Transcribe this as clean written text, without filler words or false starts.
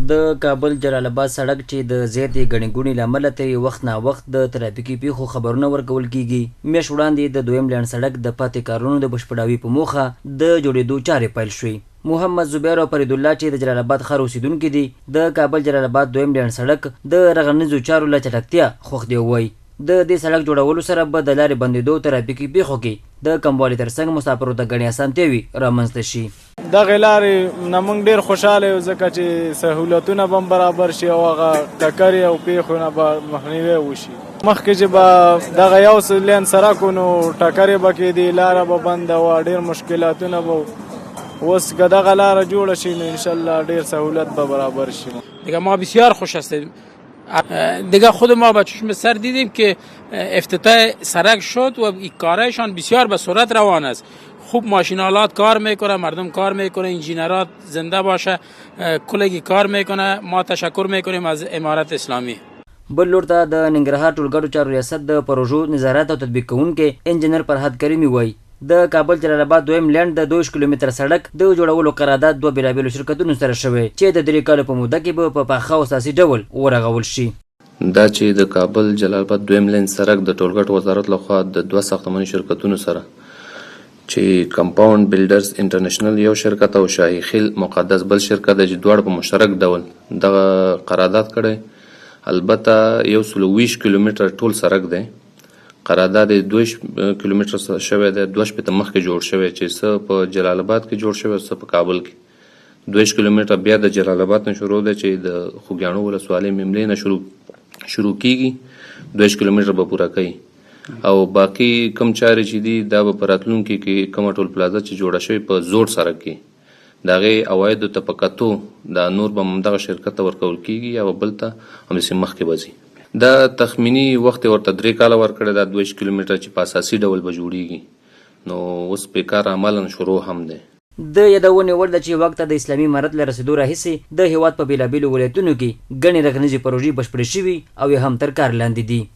د کابل جلال آباد سړک چې د زیاتې ګڼې ګوڼې له امله ترې وخت ناوخت د ترافیکي پیښو خبرونه ورکول کیږي. میاشت وړاندې د دویم لین سړک د پاتې کارونو د بشپړاوي په موخه د جوړېدو چارې پیل شوې. محمد زبیر او فرید الله چې د جلال آباد ښار اوسیدونکي دي د کابل جلال آباد دویم لین سړک د رغنیزو چارو له چټکتیا خوښ دي. وایي د دې سړک جوړولو سره به د لارې بندېدو ترافیکي پیښو کې د کموالي ترڅنګ مسافرو ته ګڼې اسانتیاوې رامنځته شي. دغې لارې نه موږ ډېر خوشحاله یو ځکه چې سهولتونه به هم برابر شي او هغه ټکرې او پیښو نه به مخنیوی وشي. مخکې چې به دغه یو لین سړک و نو ټکرې به کېدې، لاره به بنده وه، ډېر مشکلاتونه به اوس که دغه لاره جوړه شي نو انشالله ډېر سهولت به برابر شي. دیگه ما بسیار خوش هستیم. دیگه خود ما با چشم سر دیدیم که افتتاح سرک شد و کارایشان بسیار به سرعت روان است. خوب ماشینالات کار میکنه، مردم کار میکنه، انجینرات زنده باشه، کلگی کار میکنه. ما تشکر میکنیم از امارت اسلامی. بل لور ته د ننګرهار ټولګټو چارو ریاست د پروژو نظارت او تطبیق کوونکی انجینر فرهاد کریمي وایي د کابل جلال آباد دویم لین د 2 کیلومتر سړک د جوړولو قرارداد دوه بېلابېلو شرکتونو سره شوی چې د 3 کالو په موده کې به په پاخه او اساسي ډول ورغول شي. دا چې د کابل جلال آباد دویم لین سړک د ټولګټو وزارت لخوا د 2 ساختماني شرکتونو سره چې کمپاوند بلډرز انټرنیشنل یو شرکت او شاهي خیل مقدس بل شرکت چې دواړه په مشترک ډول دغه قرارداد کړی. البته 120 کیلومتر ټول سړک دی. قرارداد 2 کیلومتر شوی دی، 2 شپېته مخکې جوړ شوی چې څه په جلال آباد کې جوړ شوی، څه په کابل کې. 2 کیلومتر بیا د جلال آباد نه شروع دی چې د خوږیاڼو ولسوالۍ مملې نه شروع کیږي، 2 کیلومتر به پوره کوي او باقي کم چارې چې دي دا به په راتلونکي کې کومه ټول پلازه چې جوړه شوې په زوړ سړک کې د هغې عوایدو ته په کتو دا نور به همدغه شرکت ته ورکول کیږي یا بل ته همداسې مخکې به ځي. دا تخمینی وخت ورته 3 کاله ورکړی، دا 2 کیلومتر چې په اساسي ډول به جوړیږي نو اوس په کار عملا شروع هم دی. د یادونې وړ ده چې وخت د اسلامي امارت له رسېدو راهیسې د هېواد په بېلابېلو ولایتونو کې ګڼې رغنیزې پروژې بشپړې شوي او یا هم تر کار لاندې دي.